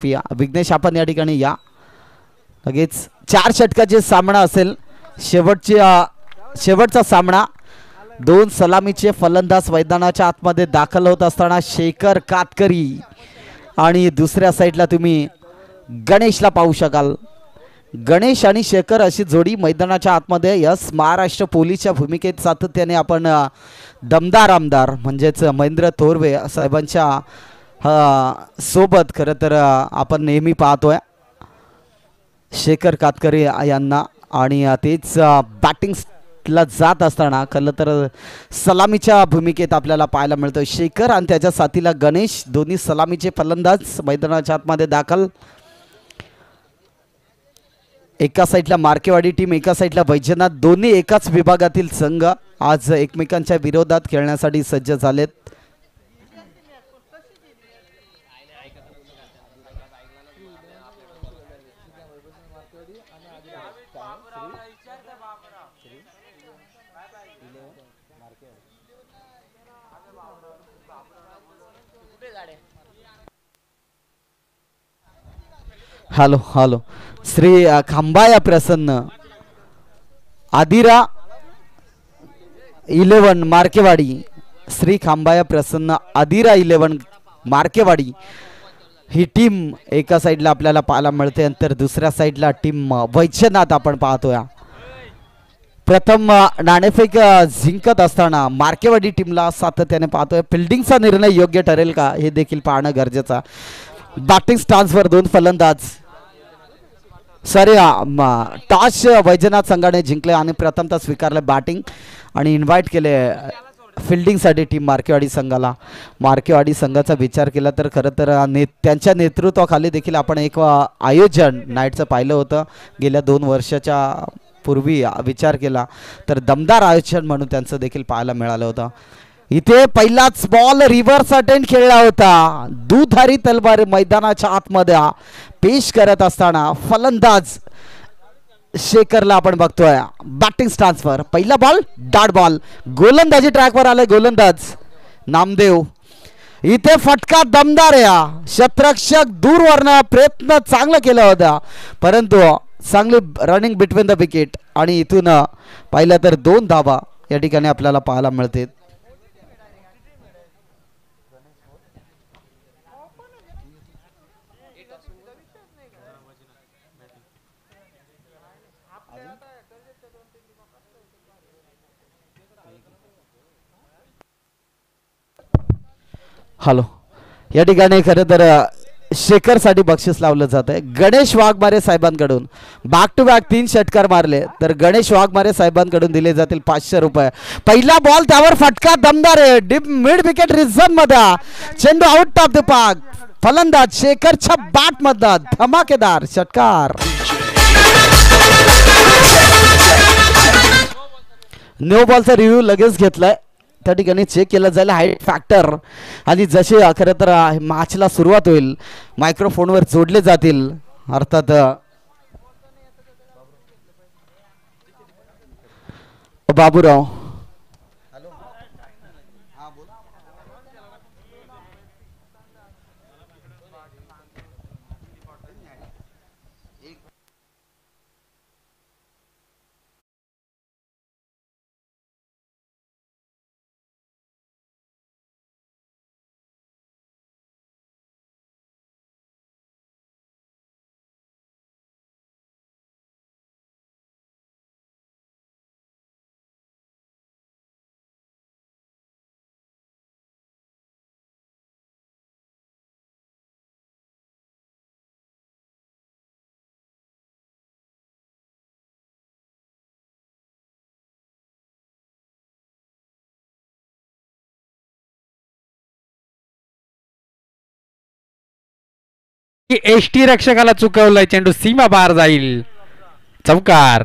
विघ्नेश आपण या ठिकाणी या. लगेच 4 षटकाचे सामना असेल. शेवटचा सामना. 2 सलामीचे फलंदाज मैदानाच्या आतमध्ये दाखल होत असताना शेखर कातकरी आणि दुसऱ्या साईडला तुम्ही गणेशला पाहू शकाल. गणेश आणि शेखर अशी जोडी मैदानाच्या आतमध्ये यस महाराष्ट्र पोलीसच्या भूमिकेत सातत्याने आपण दमदार आमदार म्हणजेच महेंद्र थोरवे साहेबांच्या सोबत खरं तर आपण नेहमी पाहतोय शेखर कातकरी यांना. आणि तेच बॅटिंगला जात असताना खरं तर सलामीच्या भूमिकेत आपल्याला पाहायला मिळतं. शेखर आणि त्याच्या साथीला गणेश दोन्ही सलामीचे फलंदाज मैदानाच्या आतमध्ये दाखल. एका साईडला मार्केवाडी टीम, एका साईडला वैजनाथ. दोन्ही एकाच विभागातील संघ आज एकमेकांच्या विरोधात खेळण्यासाठी सज्ज झालेत. Hello hello. श्री खांबाया प्रसन्न आदिरा 11 मार्केवाडी. श्री खांबाया प्रसन्न आदिरा 11 मार्केवाडी ही टीम एका साईडला आपल्याला पाहायला मिळते. नंतर दुसऱ्या साईडला टीम वैजनाथ आपण पाहतोय. प्रथम नाणेफेक जिंकत असताना मार्केवाडी टीमला सातत्याने पाहतोय. फिल्डिंगचा निर्णय योग्य ठरेल का हे देखील पाहणं गरजेचं. बॅटिंग स्टान्सवर 2 फलंदाज. सॉरी टॉस वैजनाथ संघाने जिंकले आणि प्रथमतः स्वीकारले बॅटिंग आणि इन्व्हाइट केले फिल्डिंगसाठी टीम मार्केवाडी संघाला. मार्केवाडी संघाचा विचार केला तर खरं तर त्यांच्या नेतृत्वाखाली देखील आपण एक आयोजन नाईटचं पाहिलं होतं. गेल्या 2 वर्षाच्या पूर्वी विचार केला तर दमदार आयोजन म्हणून त्यांचं देखील पाहायला मिळालं होतं. इथे पहिलाच बॉल रिव्हर्स अटेंड खेळला होता. दुधारी तलवार मैदानाच्या आतमध्ये पेश करत असताना फलंदाज शेखरला आपण बघतोय. बॅटिंग स्टान्सवर पहिला बॉल डॉट बॉल. गोलंदाजी ट्रॅकवर आले गोलंदाज नामदेव. इथे फटका दमदार आहे. शतरक्षक दूरवरनं प्रयत्न चांगला केला होता परंतु चांगली रनिंग बिटवीन द विकेट आणि इथून पाहिलं तर 2 धावा या ठिकाणी आपल्याला पाहायला मिळते. हॅलो. या ठिकाणी खरं तर शेखरसाठी बक्षीस लावलं जात आहे. गणेश वाघमारे साहेबांकडून बॅक टू बॅक 3 षटकार मारले तर गणेश वाघमारे साहेबांकडून दिले जातील 500 रुपये. पहिला बॉल त्यावर फटका दमदार आहे. डीप मिड विकेट रिझन मध्ये चेंडू आउट ऑफ द पार्क. फलंदाज शेखरच्या बॅट मधला धमाकेदार षटकार. नो बॉलचा रिव्ह्यू लगेच घेतलाय. त्या ठिकाणी चेक केलं जाईल हाईट फॅक्टर आणि जसे खरं तर मॅचला सुरुवात होईल मायक्रोफोनवर जोडले जातील. अर्थात बाबूराव. एसटी रक्षकाला चुकवलाय. चेंडू सीमा बाहेर जाईल. चौकार.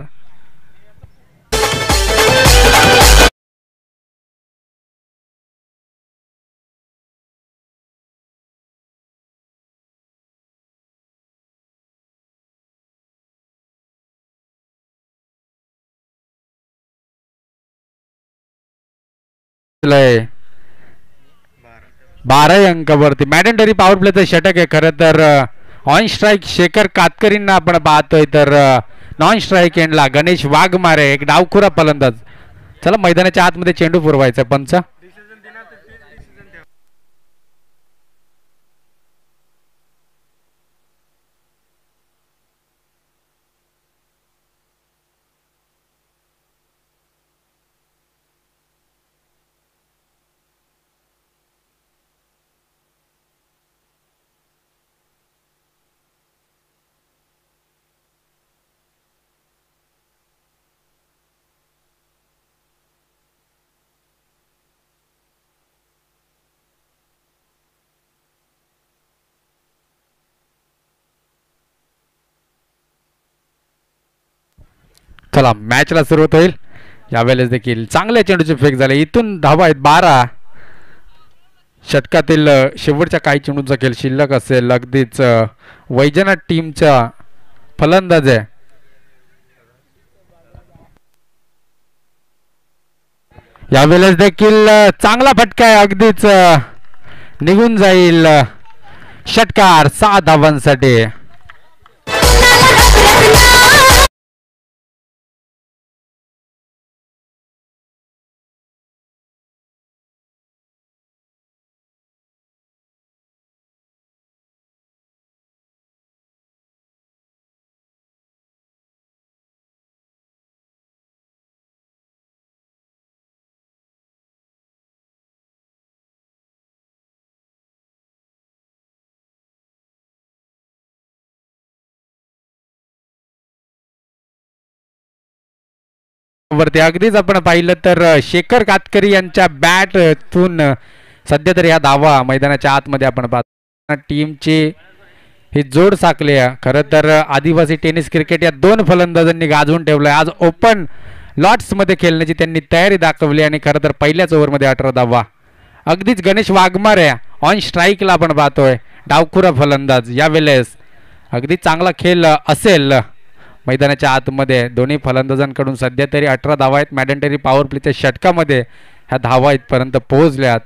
लय 12 अंकावरती मॅडेंटरी पॉवर प्लेचं षटक आहे. खरं तर ऑन स्ट्राईक शेखर कातकरींना आपण पाहतोय, तर नॉन स्ट्राईक एंडला गणेश वाघमारे एक डावखुरा फलंदाज. चला मैदानाच्या आतमध्ये चेंडू पुरवायचा पंच. चला मॅचला सुरुवात होईल. यावेळेस देखील चांगल्या चेंडूचे फेक झाले. इथून धावा आहेत 12. षटकातील शेवटच्या काही चेंडूंचा खेळ शिल्लक असेल. अगदीच वैजनाथ टीमचा फलंदाज आहे. यावेळेस देखील चांगला फटका आहे, अगदीच निघून जाईल. षटकार 6 धावांसाठी. वरती अगदीच आपण पाहिलं तर शेखर कातकरी यांच्या बॅटतून सध्या तरी ह्या धावा मैदानाच्या आतमध्ये आपण पाहतो. टीमची ही जोड साकली आहे. खरं तर आदिवासी टेनिस क्रिकेट या 2 फलंदाजांनी गाजवून ठेवलंय. आज ओपन लॉट्समध्ये खेळण्याची त्यांनी तयारी दाखवली आणि खरं तर पहिल्याच ओव्हरमध्ये 18 धावा. अगदीच गणेश वाघमारे ऑन स्ट्राईकला आपण पाहतोय, डावखुरा फलंदाज. यावेळेस अगदी चांगला खेळ असेल मैदानाच्या आतमध्ये. दोन्ही फलंदाजांकडून सध्या तरी 18 धावा आहेत. मॅडेंटरी पॉवर प्लेच्या षटकामध्ये ह्या धावा इथपर्यंत पोहोचल्यात.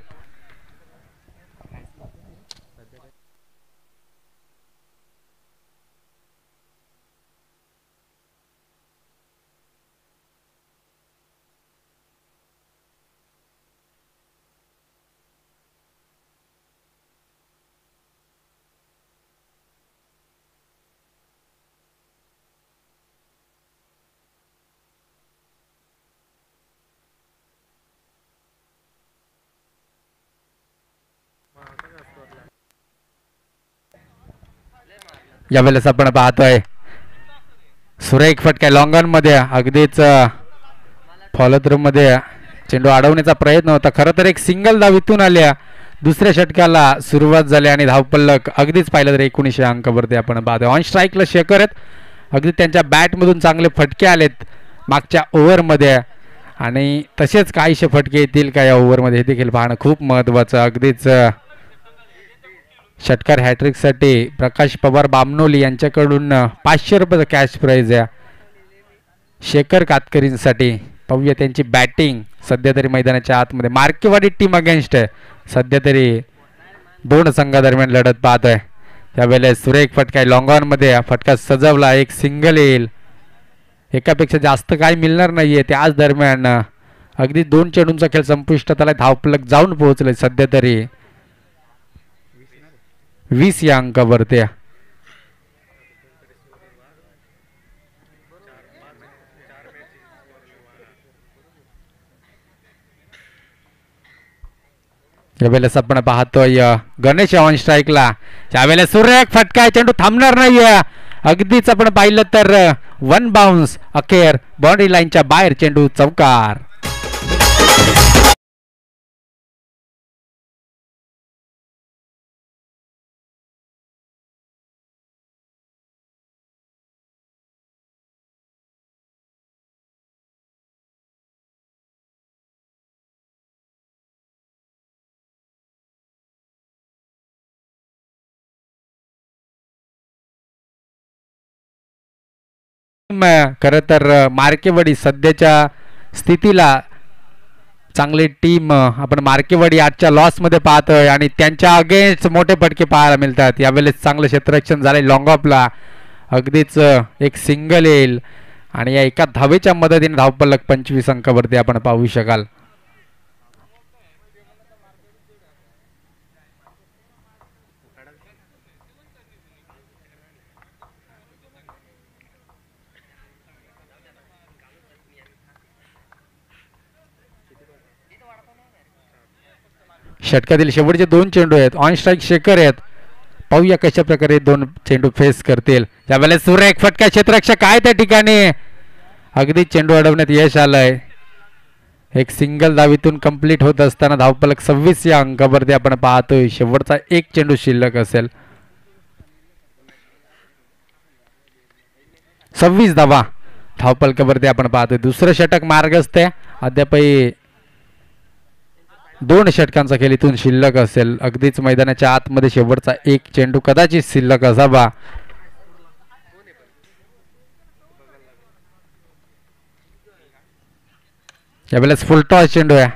यावेळेस आपण पाहतोय सुरेख फटका लॉंगॉन मध्ये. अगदीच फॉलो थ्रू मध्ये चेंडू अडवण्याचा प्रयत्न होता. खरं तर एक सिंगल धाव इथून आल्या. दुसऱ्या षटकाला सुरुवात झाली आणि धावपल्लक अगदीच पाहिलं तर 19 अंकावरती आपण पाहतोय. ऑन स्ट्राईकला शेखर आहेत. अगदी त्यांच्या बॅटमधून चांगले फटके आलेत मागच्या ओव्हरमध्ये आणि तसेच काहीशे फटके येतील का या ओव्हरमध्ये हे देखील पाहणं खूप महत्त्वाचं. अगदीच षटकार हॅट्रिकसाठी प्रकाश पवार बामनोली यांच्याकडून 500 रुपयाचा कॅश प्राईज आहे. शेखर कातकरींसाठी पाहूया त्यांची बॅटिंग. सध्या तरी मैदानाच्या आतमध्ये मार्केवाडी टीम अगेन्स्ट आहे. सध्या तरी 2 संघादरम्यान लढत पाहतोय. त्यावेळेस सुरेख फटका लॉंगॉनमध्ये फटका सजवला. एक सिंगल येईल. एकापेक्षा जास्त काही मिळणार नाहीये. त्याच दरम्यान अगदी 2 चेंडूंचा खेळ संपुष्टात आला. धावपलक जाऊन पोहोचले. सध्या तरी 20 या अंकावरती. यावेळेस आपण पाहतोय गणेश ऑन स्ट्राईकला. त्यावेळेस सुरेख फटका. चेंडू थांबणार नाहीये. अगदीच आपण पाहिलं तर 1 बाउन्स अखेर बाउंड्री लाईनच्या बाहेर. चेंडू चौकार. खरं तर मार्केवाडी सध्याच्या स्थितीला चांगली टीम आपण मार्केवाडी आजच्या लॉस मध्ये पाहतोय आणि त्यांच्या अगेन्स्ट मोठे फटके पाहायला मिळतात. यावेळेस चांगलं क्षेत्ररक्षण झालंय लॉंग ऑफला. अगदीच एक सिंगल येईल आणि या एका धावेच्या मदतीने धावपलक 25 अंकावरती आपण पाहू शकाल. षटकातील शेवटचे 2 चेंडू आहेत. ऑन स्ट्राईक शेखर आहेत. पाहूया कशा प्रकारे 2 चेंडू फेस करतील. त्यावेळेस सुरेख फटका क्षेत्ररक्षक आहे त्या ठिकाणी. अगदी चेंडू अडवण्यात यश आलंय. एक सिंगल धावीतून कंप्लीट होत असताना धावपलक 26 या अंकावरती आपण पाहतोय. शेवटचा 1 चेंडू शिल्लक असेल. 26 धावा धावपलकावरती आपण पाहतोय. दुसरं षटक मार्गस्थ आहे. अद्यापही 2 षटकांचा खेळ इथून शिल्लक असेल. अगदीच मैदानाच्या आतमध्ये शेवटचा 1 चेंडू कदाचित शिल्लक असावा. यावेळेस फुलटॉस चेंडू आहे.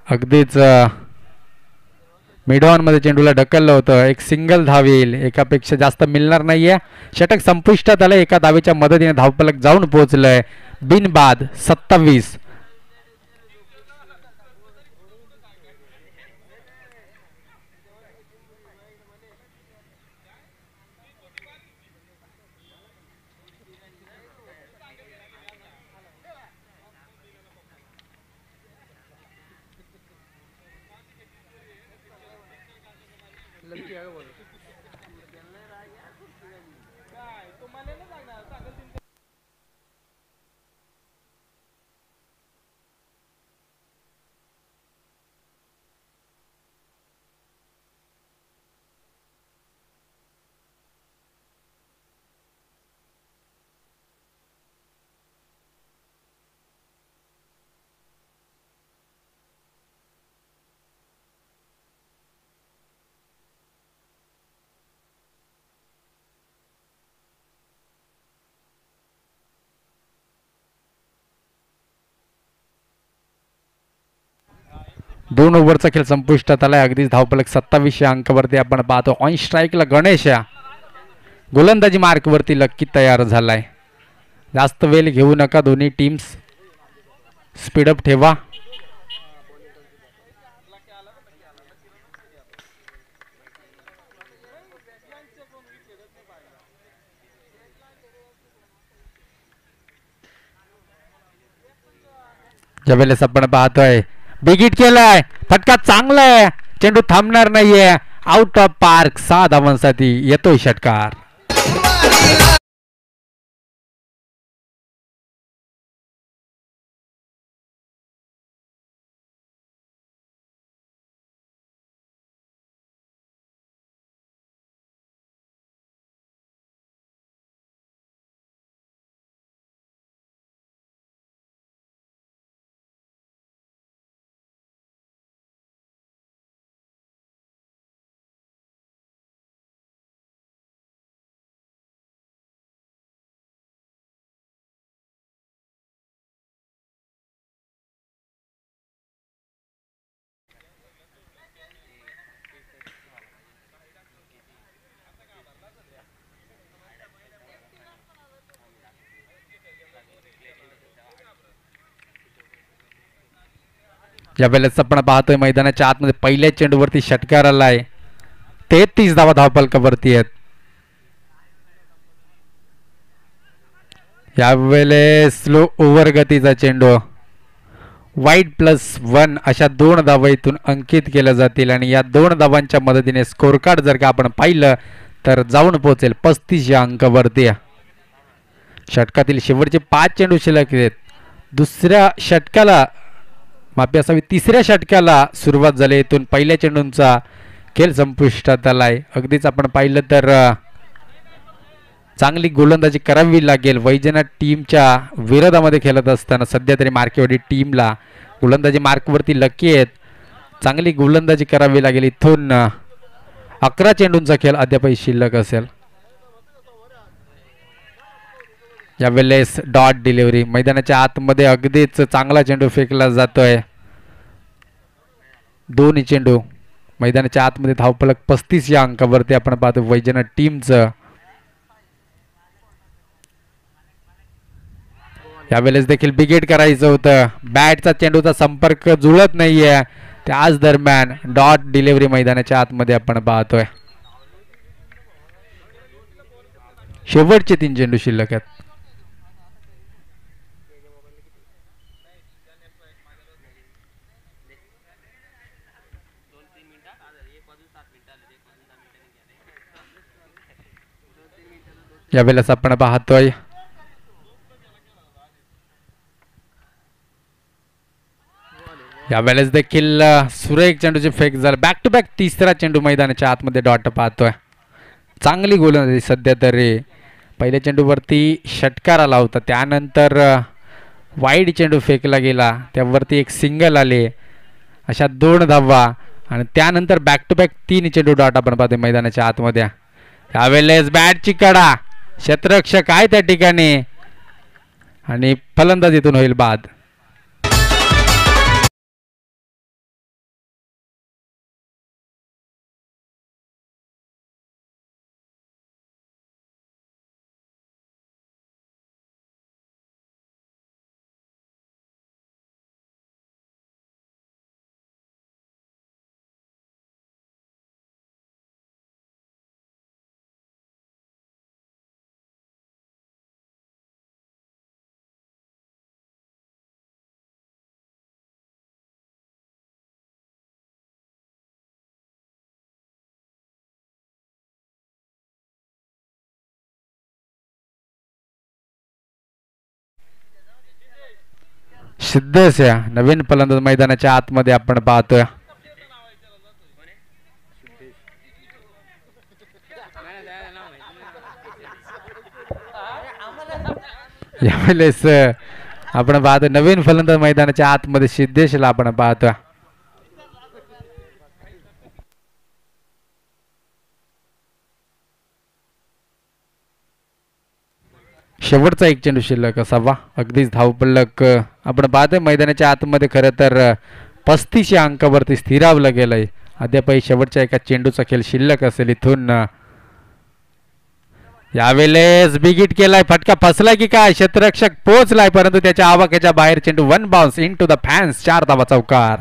अगदीच मिडऑन मध्ये चेंडूला ढकललं होतं. एक सिंगल धाव येईल. एकापेक्षा जास्त मिळणार नाहीये. षटक संपुष्टात आलं. एका धावेच्या मदतीने धावपलक जाऊन पोहोचलंय. बिनबाद 27. दोन ओव्हरचा खेळ संपुष्टात आलाय. अगदीच धावपलक 27 या अंकावरती आपण पाहतो. ऑन स्ट्राईकला गणेश, गोलंदाजी मार्कवरती लक्की तयार झालाय. जास्त वेळ घेऊ नका. दोन्ही टीम्स स्पीडअप ठेवा. ज्यावेळेस आपण पाहतोय बिगिट केलाय. फटका चांगला आहे. चेंडू थांबणार नाहीये. Out of park. 6 धावांसाठी येतोय षटकार. यावेळेस आपण पाहतोय मैदानाच्या आतमध्ये पहिल्या चेंडूवरती षटकार आलाय. 33 धावा धावपलकावरती आहेत. यावेळेस स्लो ओव्हर गतीचा चेंडू वाईड +1 अशा 2 धावा इथून अंकित केल्या जातील आणि या 2 धावांच्या मदतीने स्कोर कार्ड जर का आपण पाहिलं तर जाऊन पोहोचेल 35 या अंकावरती. षटकातील शेवटचे 5 चेंडू शिल्लक आहेत. दुसऱ्या षटकाला माफी असावी, तिसऱ्या षटकाला सुरुवात झाली. इथून पहिल्या चेंडूंचा खेळ संपुष्टात आलाय. अगदीच आपण पाहिलं तर चांगली गोलंदाजी करावी लागेल. वैजनाथ टीमच्या विरोधामध्ये खेळत असताना सध्या तरी मार्केवाडी टीमला गोलंदाजी मार्कवरती लकी आहेत. चांगली गोलंदाजी करावी लागेल. इथून 11 चेंडूंचा खेळ अद्यापही शिल्लक असेल. यावेळेस डॉट डिलिव्हरी मैदानाच्या आतमध्ये अगदीच चांगला चेंडू फेकला जातोय. दोन्ही चेंडू मैदानाच्या आतमध्ये धावफलक 35 या अंकावरती आपण पाहतो वैजनाथ टीमचं. यावेळेस देखील बिगेट करायचं होतं. बॅटचा चेंडूचा संपर्क जुळत नाहीये. त्याच दरम्यान डॉट डिलिव्हरी मैदानाच्या आतमध्ये आपण पाहतोय. शेवटचे 3 चेंडू शिल्लक आहेत. यावेळेस आपण पाहतोय यावेळेस देखील सुरेख चेंडूची फेक झाला. बॅक टू बॅक तिसरा चेंडू मैदानाच्या आतमध्ये डॉट पाहतोय. चांगली गोलंदाजी सध्या तरी. पहिल्या चेंडूवरती षटकार आला होता, त्यानंतर वाईड चेंडू फेकला गेला, त्यावरती एक सिंगल आले, अशा 2 धावा आणि त्यानंतर बॅक टू बॅक 3 चेंडू डॉट आपण पाहतोय मैदानाच्या आतमध्ये. यावेळेस बॅटची कडा, क्षेत्ररक्षक आहे त्या ठिकाणी आणि फलंदाजीतून होईल बाद. सिद्धेश नवीन फलंदाज मैदानाच्या आतमध्ये आपण पाहतोय. यावेळेस आपण पाहतो नवीन फलंदाज मैदानाच्या आतमध्ये सिद्धेशला आपण पाहतोय. शेवटचा 1 चेंडू शिल्लक असावा. अगदीच धावपलक आपण पाहतोय मैदानाच्या आतमध्ये. खरं तर 35 या अंकावरती स्थिरावलं गेलंय. अद्यापही शेवटच्या एका चेंडूचा खेळ शिल्लक असेल. इथून यावेळेस बिगिट केलाय, फटका फसलाय की काय, क्षेत्ररक्षक पोहोचलाय परंतु त्याच्या आवाक्याच्या बाहेर चेंडू 1 bounce into the fans. 4 धावा चौकार.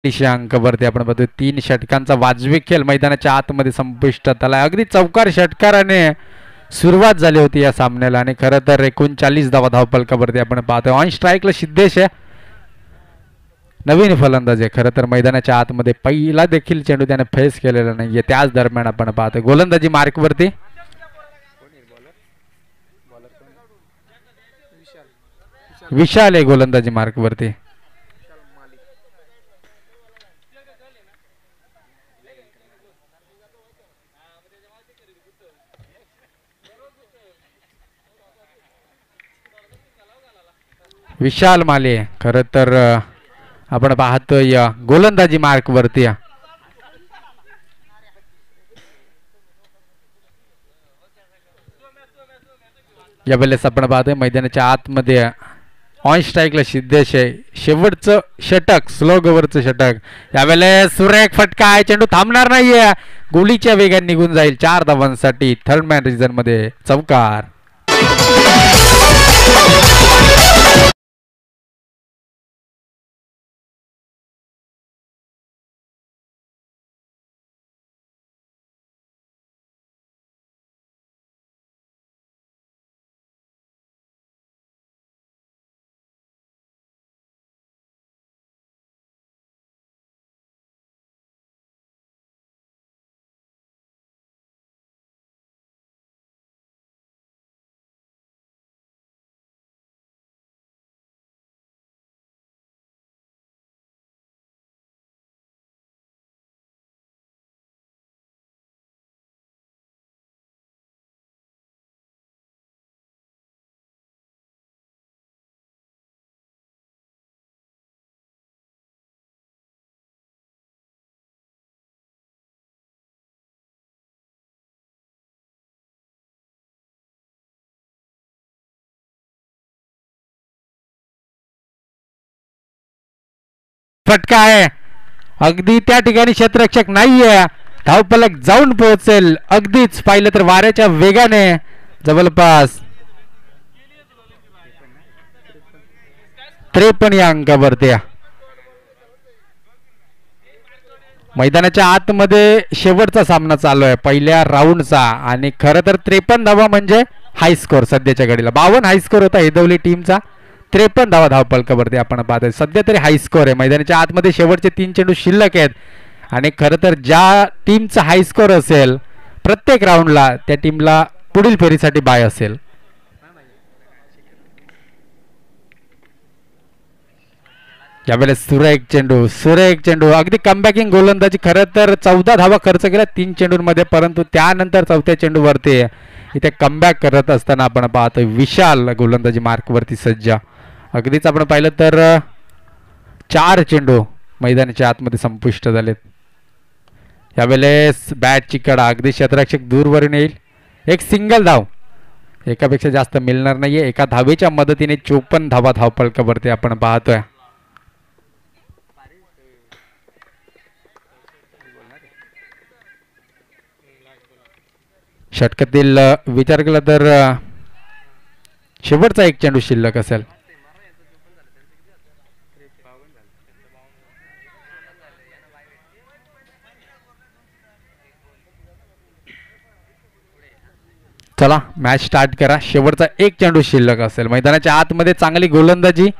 अंकावरती आपण बघतोय 3 षटकांचा वाजवी खेळ मैदानाच्या आतमध्ये संपुष्टात आला. अगदी चौकार षटकाराने सुरुवात झाली होती या सामन्याला आणि खरं तर 39 धावा धावपलकावरती आपण पाहतोय. ऑन स्ट्राईकला सिद्धेश आहे, नवीन फलंदाज आहे. खरं तर मैदानाच्या आतमध्ये पहिला देखील चेंडू त्याने फेस केलेला नाहीये. त्याच दरम्यान आपण पाहतोय गोलंदाजी मार्कवरती विशाल आहे. गोलंदाजी मार्कवरती विशाल माले. खरं तर आपण पाहतोय गोलंदाजी मार्क वरती. यावेळेस आपण पाहतोय मैदानाच्या आतमध्ये ऑन स्ट्राईकला सिद्धेश आहे. शेवटचं षटक, स्लो गवरचं षटक. यावेळेस सुरेख फटका आहे, चेंडू थांबणार नाहीये, गोलीच्या वेगाने निघून जाईल. 4 धावांसाठी थर्ड मॅन रिजन मध्ये चौकार. फटका आहे, अगदी त्या ठिकाणी क्षेत्ररक्षक नाहीये, धावफलक जाऊन पोहोचेल अगदीच पाहिलं तर वाऱ्याच्या वेगाने जवळपास 53 या अंकावरती. मैदानाच्या आतमध्ये शेवटचा सामना चालू आहे पहिल्या राऊंडचा आणि खरं तर 53 धावा म्हणजे हाय स्कोर सध्याच्या घडीला. 52 हाय स्कोर होता हेदवली टीमचा, 53 धावा धावफलकावरती आपण पाहतोय सध्या तरी हाय स्कोर आहे. मैदानाच्या आतमध्ये शेवटचे 3 चेंडू शिल्लक आहेत आणि खरं तर ज्या टीमचा हाय स्कोर असेल प्रत्येक राऊंडला त्या टीमला पुढील फेरीसाठी बाय असेल. यावेळेस सुरेख चेंडू अगदी कमबॅकिंग गोलंदाजी. खरं तर 14 धावा खर्च केल्या 3 चेंडूंमध्ये, परंतु त्यानंतर चौथ्या चेंडूवरती इथे कमबॅक करत असताना आपण पाहतोय विशाल गोलंदाजी मार्कवरती सज्ज. अगदीच आपण पाहिलं तर 4 चेंडू मैदानाच्या आतमध्ये संपुष्ट झालेत. यावेळेस बॅटची कडा अगदी क्षेत्ररक्षक दूरवरून येईल. एक सिंगल धाव, एकापेक्षा जास्त मिळणार नाहीये. एका धावेच्या मदतीने 54 धावा धावफलकावरती आपण पाहतोय. षटकातील विचार केला तर शेवटचा एक चेंडू शिल्लक असेल. चला मॅच स्टार्ट करा. शेवटचा एक चेंडू शिल्लक असेल. मैदानाच्या आतमध्ये चांगली गोलंदाजी,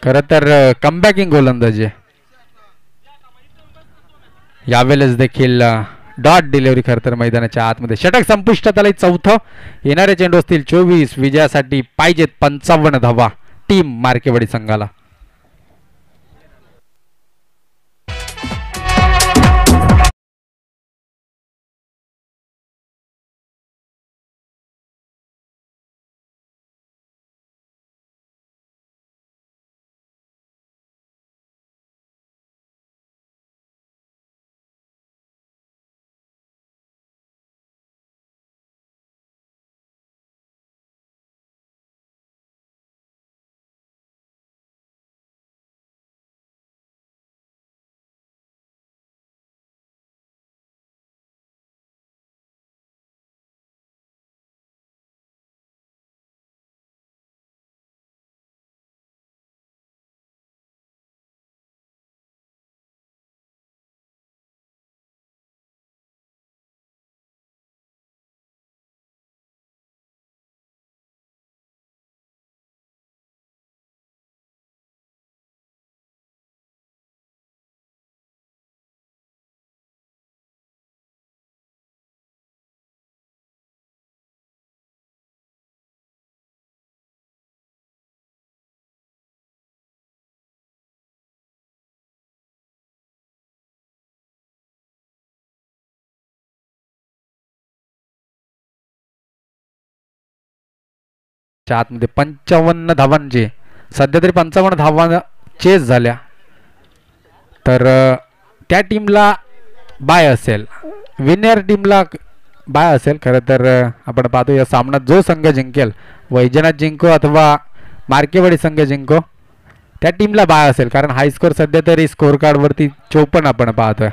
खरं तर कमबॅकिंग गोलंदाजी. यावेळेस देखील डॉट डिलिव्हरी खरं तर मैदानाच्या आतमध्ये. षटक संपुष्टात आलंय चौथं. येणारे चेंडू असतील 24. विजयासाठी पाहिजेत 55 धावा टीम मार्केवाडी संघाला. आतमध्ये 55 धावांचे सध्या तरी 55 धावा चेस झाल्या तर त्या टीमला बाय असेल, विनर टीमला बाय असेल. खरं तर आपण पाहतो या सामन्यात जो संघ जिंकेल, वैजनाथ जिंको अथवा मार्केवाडी संघ जिंको, त्या टीमला बाय असेल. कारण हाय स्कोर सध्या तरी स्कोर कार्ड वरती 54 आपण पाहतोय.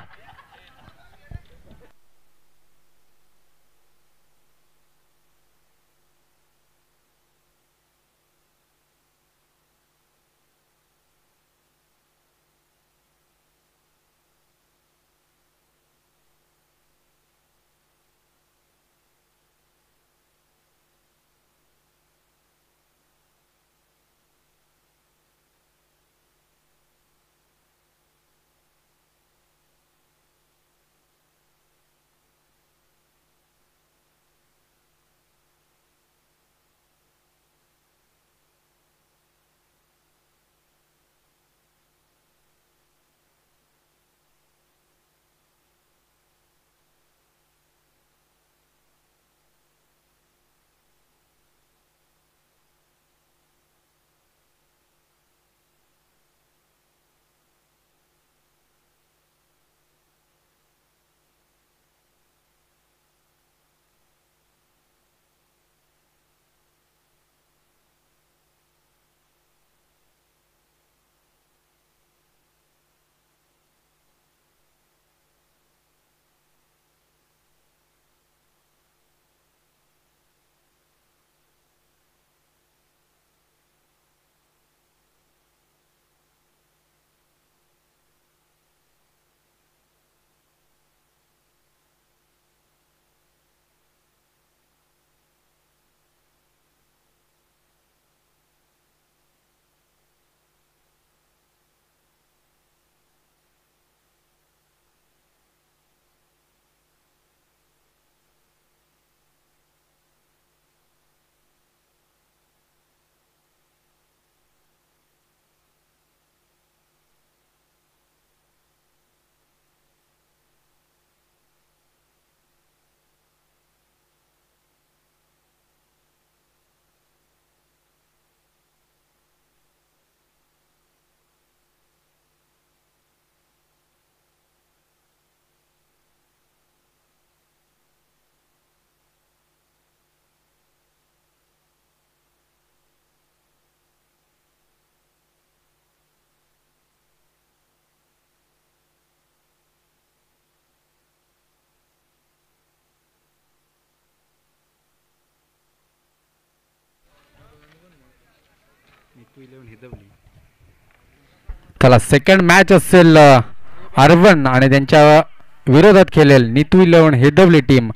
चला सेकंड मॅच असेल अर्बन आणि त्यांच्या विरोधात खेळेल नीतू 11 हेदवली टीम.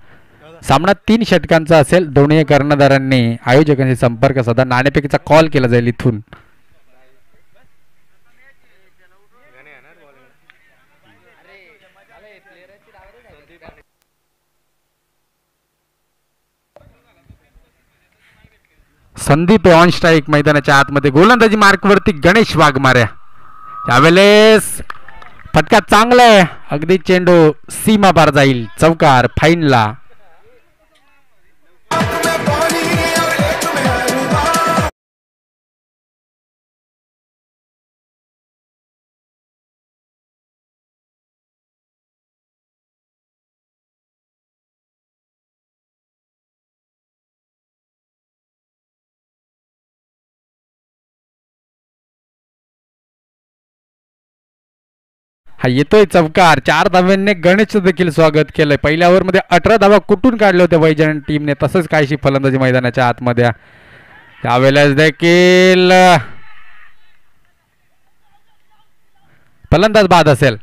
सामना 3 षटकांचा असेल. दोन्ही कर्णधारांनी आयोजकांशी संपर्क साधा. नाणेफेकीचा कॉल केला जाईल इथून. संदीप ऑन स्ट्राईक मैदानाच्या आतमध्ये. गोलंदाजी मार्कवरती गणेश वाघमाऱ्या. यावेळेस फटका चांगला आहे. अगदी चेंडू सीमा पार जाईल. चौकार फाईनला. हा येतोय चौकार. 4 धाव्यांनी गणेशचं देखील स्वागत केलंय. पहिल्या ओव्हरमध्ये 18 धावा कुठून काढल्या होत्या वैजयंत टीमने. तसंच काहीशी फलंदाजी मैदानाच्या आतमध्ये. त्यावेळेस देखील फलंदाज बाद असेल.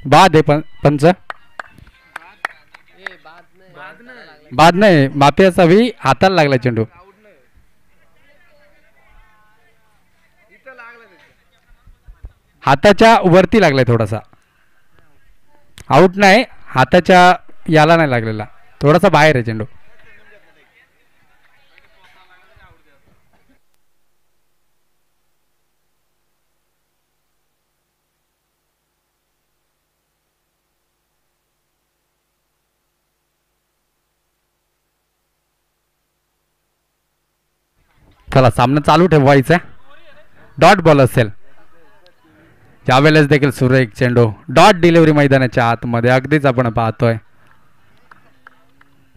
बाद आहे पंच. बाद नाही. माफी असावी. हाताला लागला चेंडू. हाताच्या वरती लागलाय थोडासा. आउट नाही. हाताच्या याला नाही लागलेला. थोडासा बाहेर आहे चेंडू. चला सामना चालू ठेवायचा. डॉट बॉल असेल. यावेळेस देखील सुरेख चेंडू. डॉट डिलिव्हरी मैदानाच्या आतमध्ये. अगदीच आपण पाहतोय.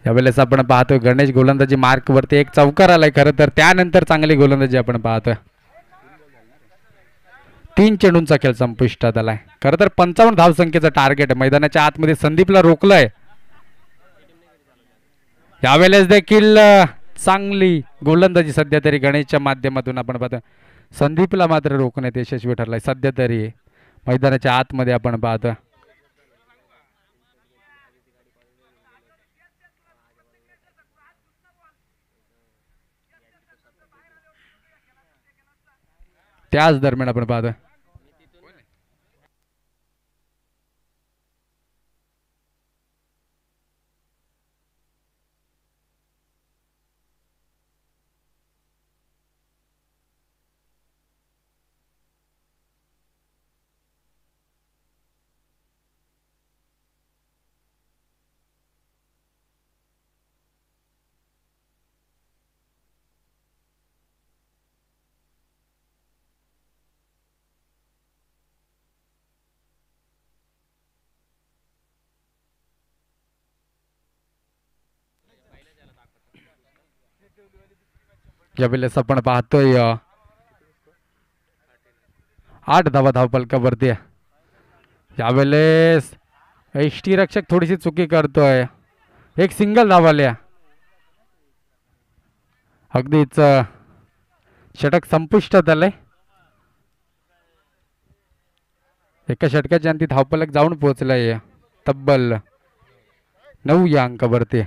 यावेळेस आपण पाहतोय गणेश गोलंदाजी मार्क वरती. एक चौकार आलाय खरं तर. त्यानंतर चांगली गोलंदाजी आपण पाहतोय. 3 चेंडूंचा खेळ संपुष्टात आलाय. खरं तर 55 धावसंख्येचं टार्गेट आहे. मैदानाच्या आतमध्ये संदीपला रोखलंय. यावेळेस देखील चांगली गोलंदाजी सध्या तरी गणेशच्या माध्यमातून आपण पाहतो. संदीपला मात्र रोखण्यात यशस्वी ठरलाय सध्या तरी मैदानाच्या आतमध्ये आपण पाहतो. त्याच दरम्यान आपण पाहतो यावेळेस आपण पाहतोय 8 धावा धावपलकावरती. यावेळेस एष्टी रक्षक थोडीशी चुकी करतोय. एक सिंगल धावाल्या. अगदीच षटक संपुष्टात आलंय. एका षटकाच्या अंती धावपलक जाऊन पोहोचलाय तब्बल 9 या अंकावरती.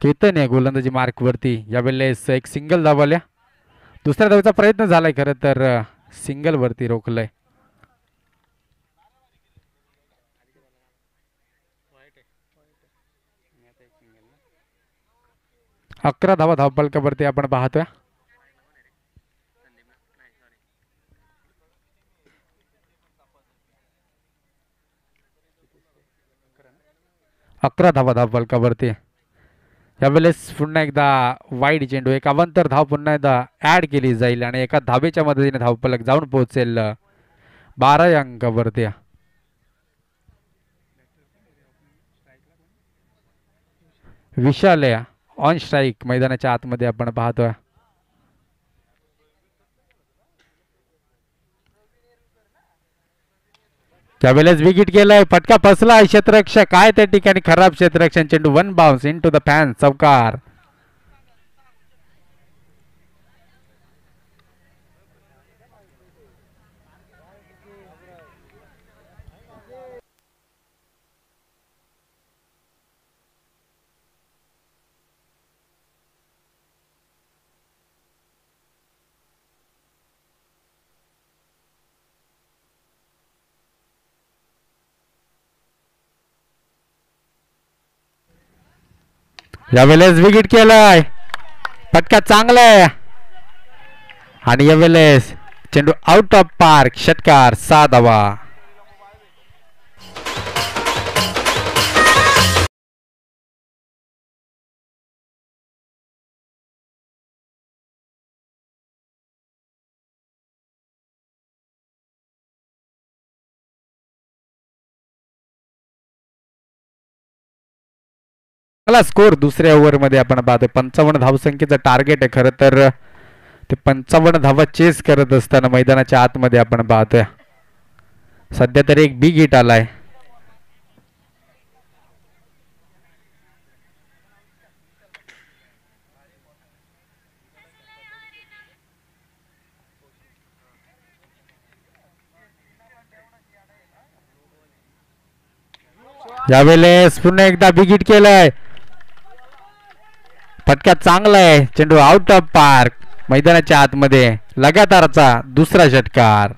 केतन आहे गोलंदाजी मार्क वरती. यावेळेस एक सिंगल धावल्या. दुसऱ्या धावेचा प्रयत्न झालाय खरं तर सिंगल वरती रोखलंय. अकरा धावा धावपलकावरती आपण पाहतोय. अकरा धावा धावपलकावरती. यावेळेस पुन्हा एकदा वाईड चेंडू. एक अवांतर धाव पुन्हा एकदा ऍड केली जाईल आणि एका धावेच्या मदतीने धावपलक जाऊन पोहोचेल 12 या अंकावरती. विशाल ऑन स्ट्राईक मैदानाच्या आतमध्ये आपण पाहतोय. त्यावेळेस विकेट केलाय. फटका फसला क्षेत्ररक्षक. काय त्या ठिकाणी खराब क्षेत्ररक्षण चेंडू. 1 bounce into the fan. चौकार. यावेळेस विकेट केलाय. फटका चांगला आहे आणि यावेळेस चेंडू आउट ऑफ पार्क. षटकार. 6 धावा. स्कोर दुसऱ्या ओव्हरमध्ये आपण पाहतोय 55 धावसंख्येचं टार्गेट आहे. खरं तर ते 55 धावा चेस करत असताना मैदानाच्या आतमध्ये आपण पाहतोय सध्या तरी एक बिग हिट आलाय. यावेळेस पुन्हा एकदा बिग हिट केलाय. फटका चांगला आहे. चेंडू आउट ऑफ पार्क. मैदानाच्या आतमध्ये लगातारचा दुसरा षटकार.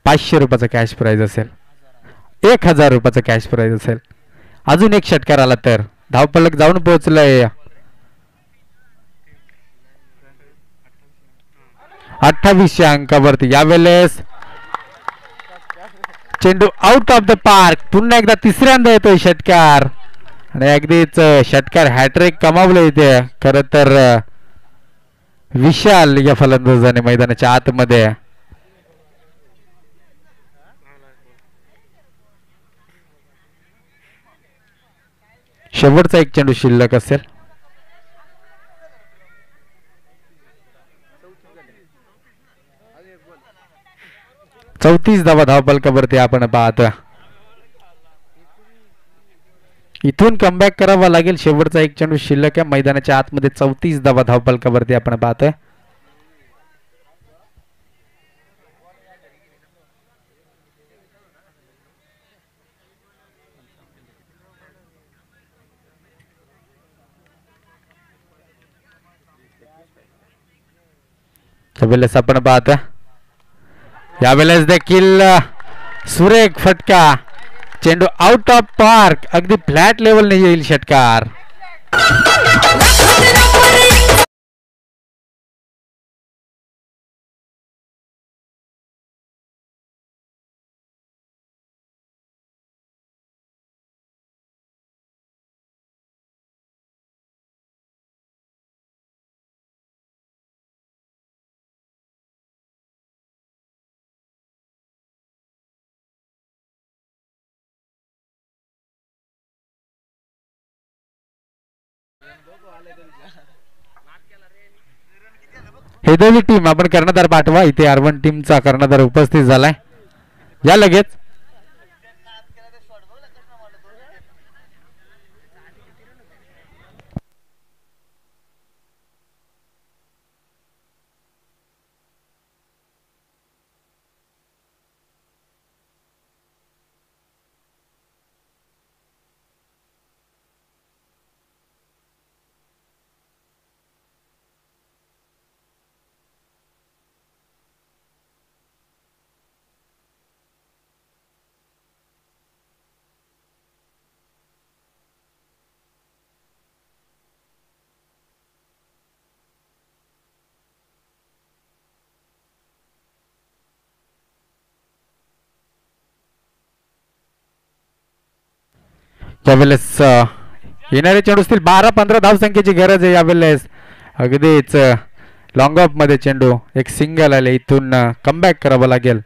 500 रुपयाचा कॅश प्राइज असेल, 1000 रुपयाचा कॅश प्राइज असेल. अजून एक षटकार आला तर धावपलक जाऊन पोहोचलंय 2800 अंकावरती. यावेळेस चेंडू आउट ऑफ द पार्क. पुन्हा एकदा तिसऱ्यांदा येतोय षटकार आणि अगदीच षटकार हॅट्रिक कमावलं इथे. खर तर विशाल या फलंदाजाने मैदानाच्या आतमध्ये शेवटचा एक चेंडू शिल्लक असेल. चौतीस धावा धावपलकावरती आपण पाहतोय. इथून कमबॅक करावा लागेल. शेवटचा एक चेंडू शिल्लक आहे. मैदानाच्या आतमध्ये 34 धावा धावपलकावरती आपण पाहतोय. त्यावेळेस आपण पाहतोय यावेळेस देखील सुरेख फटका. चेंडू आउट ऑफ पार्क. अगदी फ्लॅट लेवलने येईल षटकार. हे दोन्ही टीम आपण कर्णधार पाठवा. इथे R1 टीमचा कर्णधार उपस्थित झालाय. या लगेच. यावेळेस येणारे चेंडू असतील 12-15 धावसंख्येची गरज आहे. यावेळेस अगदीच लॉंग ऑफ मध्ये चेंडू एक सिंगल आले. इथून कमबॅक करावं लागेल.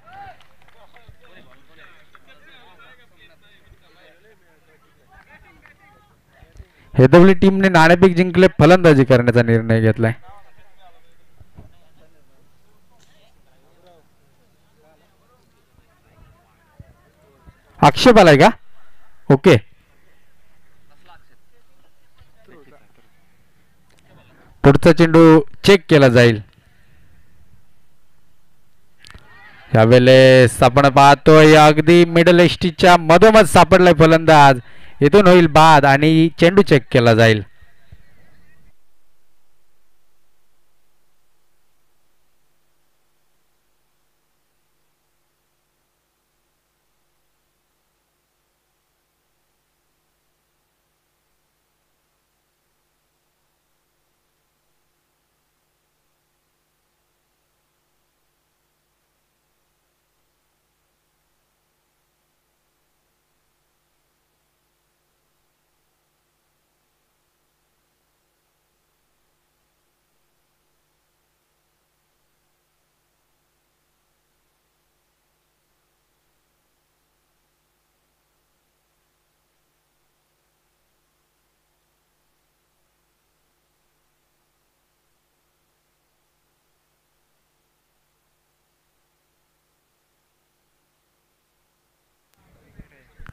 हेदवली टीमने नाणेफेक जिंकले. फलंदाजी करण्याचा निर्णय घेतलाय. आक्षेप आलाय का? ओके. पुढचा चेंडू चेक केला जाईल. यावेळेस आपण पाहतोय अगदी मिडल एस्टीच्या मधोमध सापडलाय फलंदाज. इथून होईल बाद आणि चेंडू चेक केला जाईल.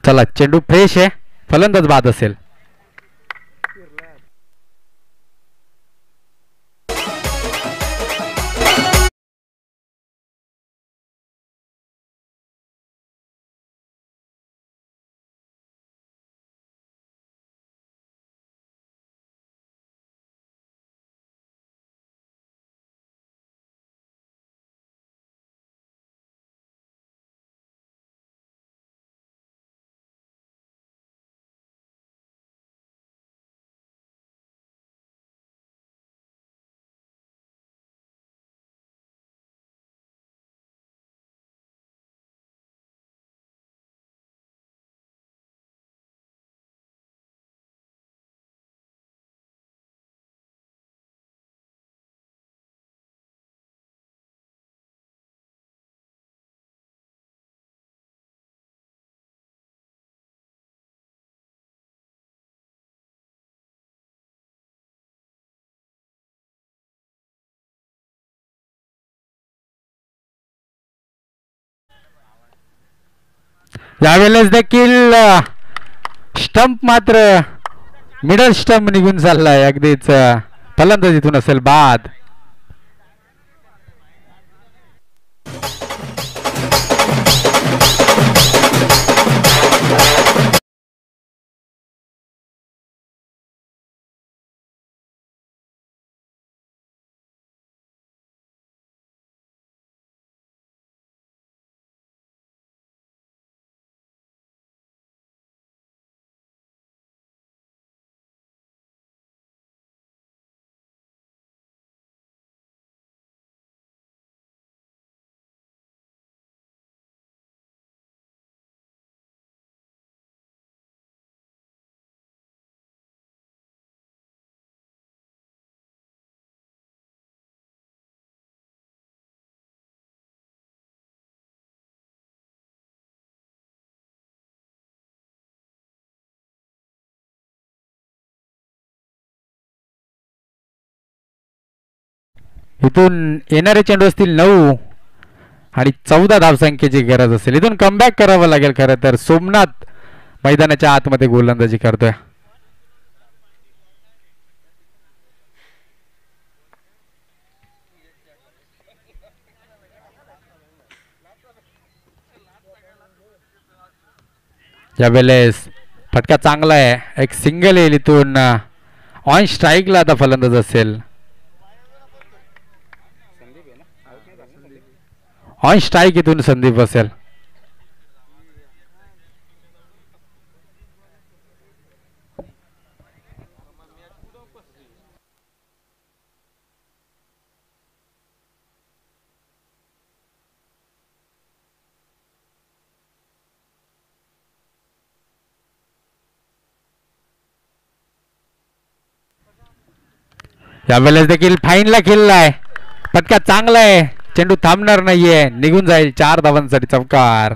चला चेंडू फ्रेश आहे. फलंदाज बाद असेल. यावेळेस देखील स्टंप मात्र मिडल स्टंप निघून चाललाय. अगदीच फलंदाजीतून असेल बाद. इथून येणारे चेंडू असतील 9 आणि 14 धावसंख्येची गरज असेल. इथून कमबॅक करावं लागेल. खरं तर सोमनाथ मैदानाच्या आतमध्ये गोलंदाजी करतोय. यावेळेस फटका चांगला आहे. एक सिंगल येईल इथून. ऑन स्ट्राईकला आता फलंदाज असेल. ऑन स्ट्राईक इथून संदीप असेल. यावेळेस देखील फाईनला खेळलाय. फटका चांगला आहे. चेंडू थांबणार नाहीये. निघून जाईल. 4 धावांसाठी चौकार.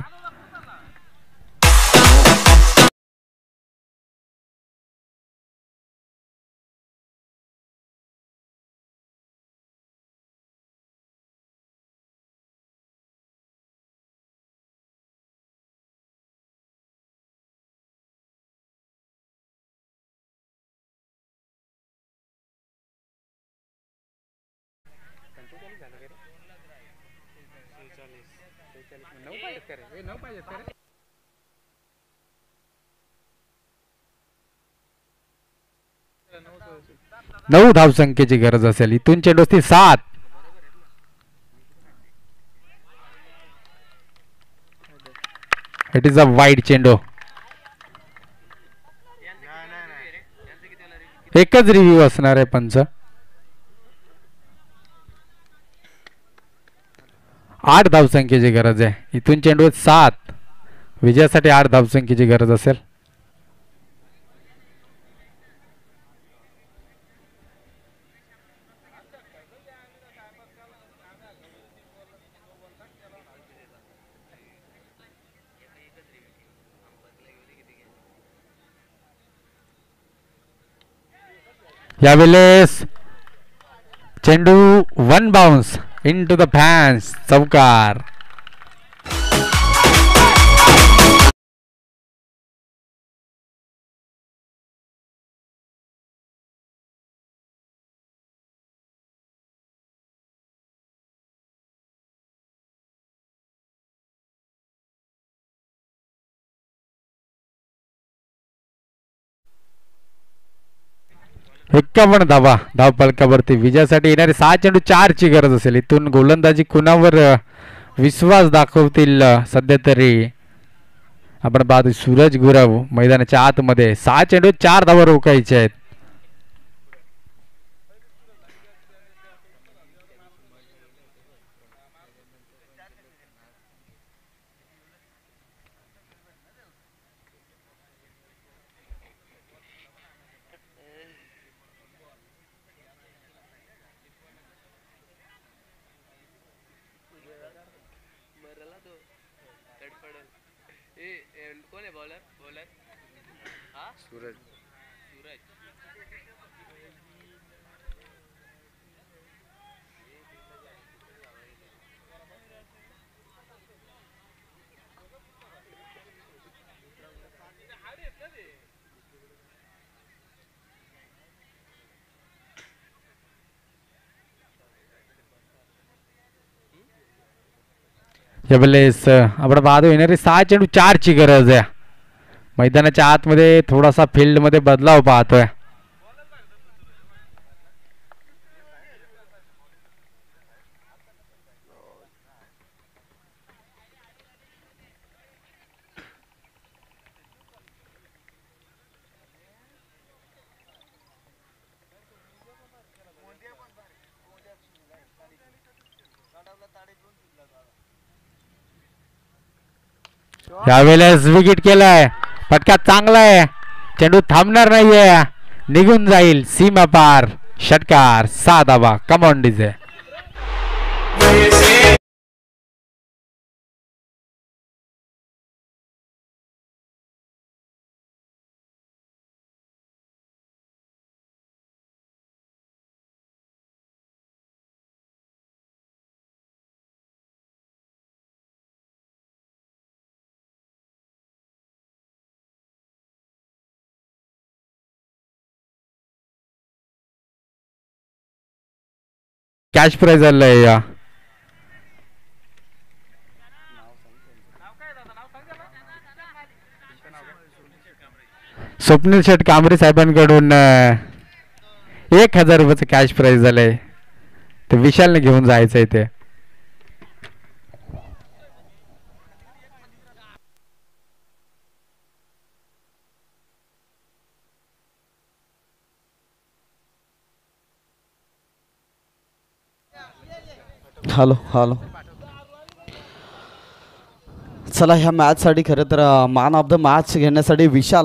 नऊ धावसंख्येची गरज असेल. इथून चेंडू असतील 7. इट इज अ वाईड चेंडू. एकच रिव्ह्यू असणार आहे पंच. 8 धावसंख्येची गरज आहे. इथून चेंडू 7. विजयासाठी 8 धावसंख्येची गरज असेल. यावेळेस चेंडू 1 bounce into the fans. चौकार. एकावन्न धावा धावफलकावरती. विजयासाठी येणारे 6 चेंडू 4 ची गरज असेल. इथून गोलंदाजी कुणावर विश्वास दाखवतील सध्या तरी आपण पाहतो. सूरज गुरव मैदानाच्या आतमध्ये. 6 चेंडू 4 धावा रोखायचे आहेत. यावेळेस आपण पाहतो येणारे 6 चेंडू 4ची गरज आहे. मैदानाच्या आतमध्ये थोडासा फील्डमध्ये बदलाव पाहतोय. यावेळेस विकेट केलाय. फटका चांगला आहे. चेंडू थांबणार नाहीये. निघून जाईल सीमा पार. षटकार 6 धावा. Come on DJ. Cash prize आलंय या. स्वप्नील शेठ कांबरे साहेबांकडून 1000 रुपयाचं कॅश प्राइज झालंय. ते विशालने घेऊन जायचं इथे. Hello hello. चला ह्या मॅचसाठी खरं तर मॅन ऑफ द मॅच घेण्यासाठी विशाल